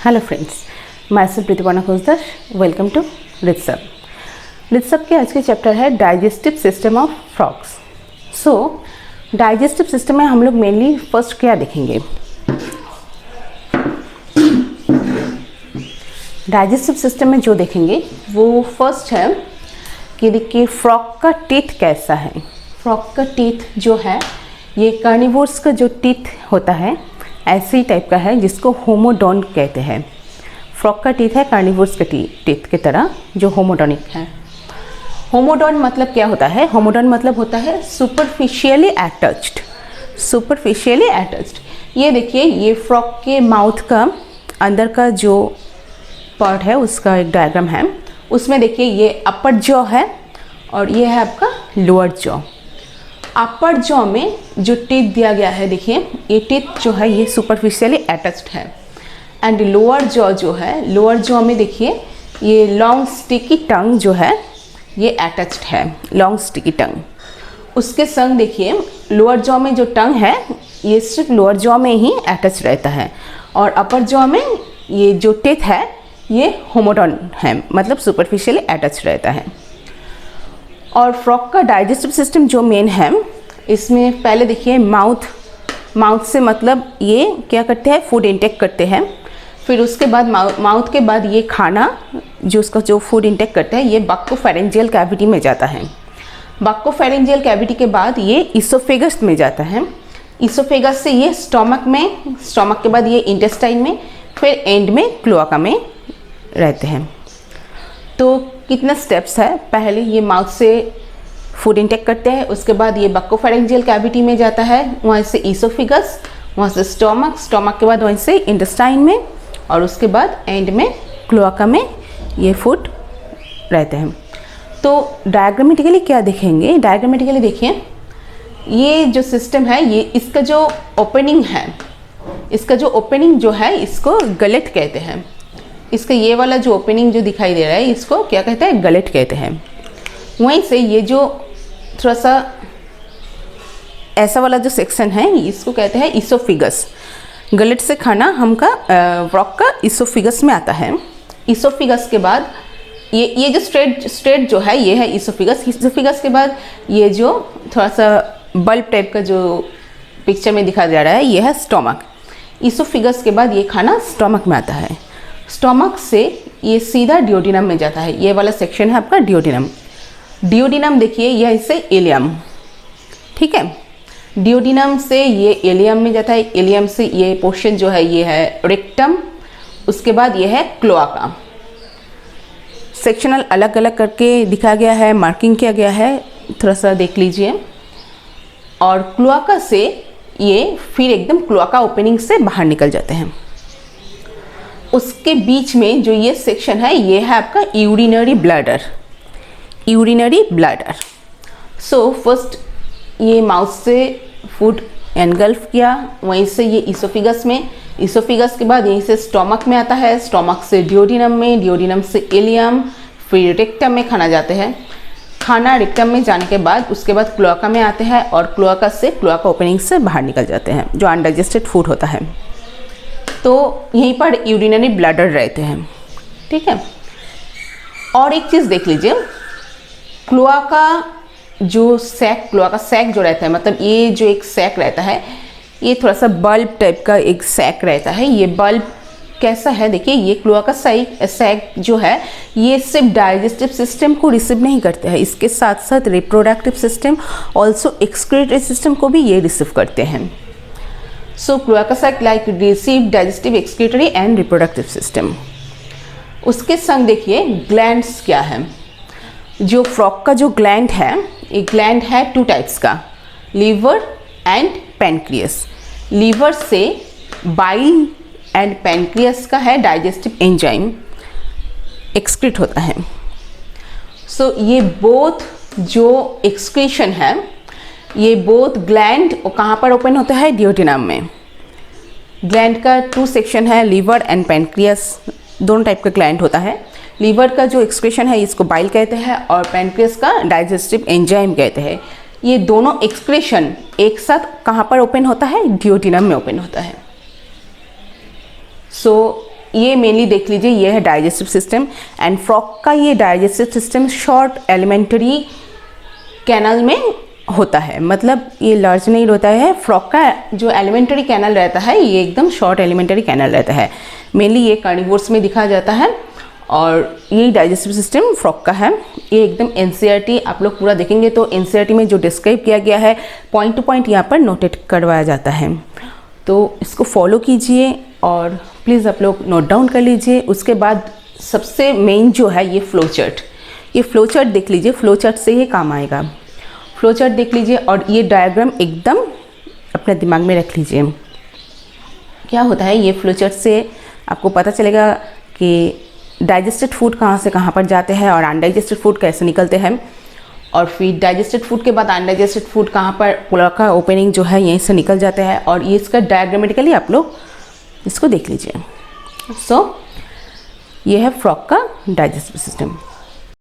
Hello friends, मैं self Pritiparna Khojdar. Welcome to रित्सब। रित्सब के आज के चैप्टर है digestive system of frogs. So digestive system में हम लोग मेनली फर्स्ट क्या देखेंगे। डाइजेस्टिव सिस्टम में जो देखेंगे वो फर्स्ट है कि देखिए फ्रॉग का टीथ कैसा है। फ्रॉग का टीथ जो है ये कार्निवोर्स का जो टीथ होता है ऐसे ही टाइप का है जिसको होमोडोन कहते हैं। फ्रॉग का टीथ है कार्निवोर्स के टीथ की तरह जो होमोडोनिक है। होमोडोन मतलब क्या होता है? होमोडोन मतलब होता है सुपरफिशियली अटैच्ड। Superficially attached. ये देखिए, ये फ्रॉग के माउथ का अंदर का जो पार्ट है उसका एक डायग्राम है। उसमें देखिए ये अपर जॉ है और ये है आपका लोअर जॉ। अपर जॉ में जो टीथ दिया गया है, देखिए ये टीथ जो है ये सुपरफिशियली अटैच्ड है। एंड लोअर जॉ जो है, लोअर जॉ में देखिए ये लॉन्ग स्टिकी टंग जो है ये अटैच्ड है, लॉन्ग स्टिकी टंग। उसके संग देखिए लोअर जॉ में जो टंग है ये सिर्फ लोअर जॉ में ही अटैच रहता है और अपर जॉ में ये जो टीथ है ये होमोडोन है, मतलब सुपरफिशियली अटैच रहता है। और फ्रॉग का डाइजेस्टिव सिस्टम जो मेन है, इसमें पहले देखिए माउथ से मतलब ये क्या करते हैं, फूड इंटेक करते हैं। फिर उसके बाद माउथ के बाद ये खाना जो उसका जो फूड इंटेक करते हैं ये बक्कोफेरेंजियल कैविटी में जाता है। बक्कोफेरेंजियल कैविटी के बाद ये इसोफेगस में जाता है। इसोफेगस से ये स्टोमक में, स्टोमक के बाद ये इंटेस्टाइन में, फिर एंड में क्लोआका में रहते हैं। तो कितने स्टेप्स है? पहले ये माउथ से फूड इंटेक करते हैं, उसके बाद ये बक्कोफेरेंजियल कैविटी में जाता है, वहाँ से इसोफिगस, वहाँ से स्टोमक, स्टोमक के बाद वहीं से इंटेस्टाइन में और उसके बाद एंड में क्लोआका में ये फूड रहते हैं। तो डायग्रामेटिकली क्या देखेंगे? डायग्रामेटिकली देखिए ये जो सिस्टम है ये इसका जो ओपनिंग है, इसका जो ओपनिंग जो है इसको गलेट कहते हैं। इसका ये वाला जो ओपनिंग जो दिखाई दे रहा है इसको क्या कहते हैं? गलेट कहते हैं। वहीं से ये जो थोड़ा सा ऐसा वाला जो सेक्शन है इसको कहते हैं इसोफिगस। गलेट से खाना हमका फ्रॉग का इसोफिगस में आता है। इसोफिगस के बाद ये जो स्ट्रेट जो है ये है इसोफिगस। इसोफिगस के बाद ये जो थोड़ा सा बल्ब टाइप का जो पिक्चर में दिखाया जा रहा है ये है स्टोमक। इसोफिगस के बाद ये खाना स्टोमक में आता है। स्टोमक से ये सीधा डिओडिनम में जाता है। ये वाला सेक्शन है आपका डिओडिनम। डिओडिनम देखिए यह इससे इलियम, ठीक है। डिओडिनम से ये इलियम में जाता है। इलियम से ये पोर्शन जो है ये है रेक्टम। उसके बाद ये है क्लोआका। सेक्शनल अलग अलग करके दिखाया गया है, मार्किंग किया गया है, थोड़ा सा देख लीजिए। और क्लोआका से ये फिर एकदम क्लोआका ओपनिंग से बाहर निकल जाते हैं। उसके बीच में जो ये सेक्शन है ये है आपका urinary bladder. Urinary bladder. So first ये माउथ से फूड एनगल्फ किया, वहीं से ये इसोफिगस में, इसोफिगस के बाद यहीं से स्टोमक में आता है, स्टोमक से डिओडिनम में, डिओडिनम से इलियम, फिर रेक्टम में खाना जाते हैं। खाना रेक्टम में जाने के बाद उसके बाद क्लोआका में आते हैं और क्लोआका से, क्लोआका ओपनिंग से बाहर निकल जाते हैं जो अनडाइजेस्टेड फूड होता है। तो यहीं पर यूरिनरी ब्लैडर रहते हैं, ठीक है। और एक चीज़ देख लीजिए, क्लोआका जो सैक, क्लोआका सैक जो रहता है, मतलब ये जो एक सैक रहता है ये थोड़ा सा बल्ब टाइप का एक सैक रहता है। ये बल्ब कैसा है देखिए, ये क्लोआका सैक जो है ये सिर्फ डाइजेस्टिव सिस्टम को रिसीव नहीं करते हैं, इसके साथ साथ reproductive system, also excretory system को भी ये रिसीव करते हैं। So cloaca sac like receive digestive, excretory and reproductive system. उसके संग देखिए ग्लैंड्स क्या है। जो फ्रॉग का जो ग्लैंड है, एक ग्लैंड है टू टाइप्स का, लीवर एंड पैनक्रियस। लीवर से बाइल एंड पैनक्रियस का है डाइजेस्टिव एंजाइम एक्सक्रीट होता है। सो ये बोथ जो एक्सक्रीशन है ये बोथ ग्लैंड कहाँ पर ओपन होता है? डिओडिनम में। ग्लैंड का टू सेक्शन है, लीवर एंड पैनक्रियस, दोनों टाइप का ग्लैंड होता है। लीवर का जो एक्सक्रीशन है इसको बाइल कहते हैं और पैनक्रियस का डाइजेस्टिव एंजाइम कहते हैं। ये दोनों एक्सक्रीशन एक साथ कहाँ पर ओपन होता है? डिओडिनम में ओपन होता है। सो ये मेनली देख लीजिए, ये है डाइजेस्टिव सिस्टम एंड फ्रॉग का ये digestive system short alimentary canal में होता है, मतलब ये लार्ज नहीं होता है। फ्रॉग का जो एलिमेंट्री कैनल रहता है ये एकदम शॉर्ट एलिमेंट्री कैनल रहता है। मेनली ये कार्निवोर्स में दिखा जाता है और यही डाइजेस्टिव सिस्टम फ्रॉग का है। ये एकदम एनसीईआरटी आप लोग पूरा देखेंगे तो एनसीईआरटी में जो डिस्क्राइब किया गया है पॉइंट टू पॉइंट यहाँ पर नोटेट करवाया जाता है, तो इसको फॉलो कीजिए और प्लीज़ आप लोग नोट डाउन कर लीजिए। उसके बाद सबसे मेन जो है ये फ्लो चार्ट, ये फ्लो चार्ट देख लीजिए, फ्लो चार्ट से ही काम आएगा। फ्लो चार्ट देख लीजिए और ये डायग्राम एकदम अपने दिमाग में रख लीजिए। क्या होता है, ये फ्लो चार्ट से आपको पता चलेगा कि डाइजेस्टेड फूड कहाँ से कहाँ पर जाते हैं और अनडाइजेस्टेड फूड कैसे निकलते हैं, और फिर डाइजेस्टेड फूड के बाद अनडाइजेस्टेड फूड कहाँ पर पूरा का ओपनिंग जो है यहीं से निकल जाता है, और ये इसका डायग्रामेटिकली आप लोग इसको देख लीजिए। सो ये है फ्रॉग का डाइजेस्टिव सिस्टम।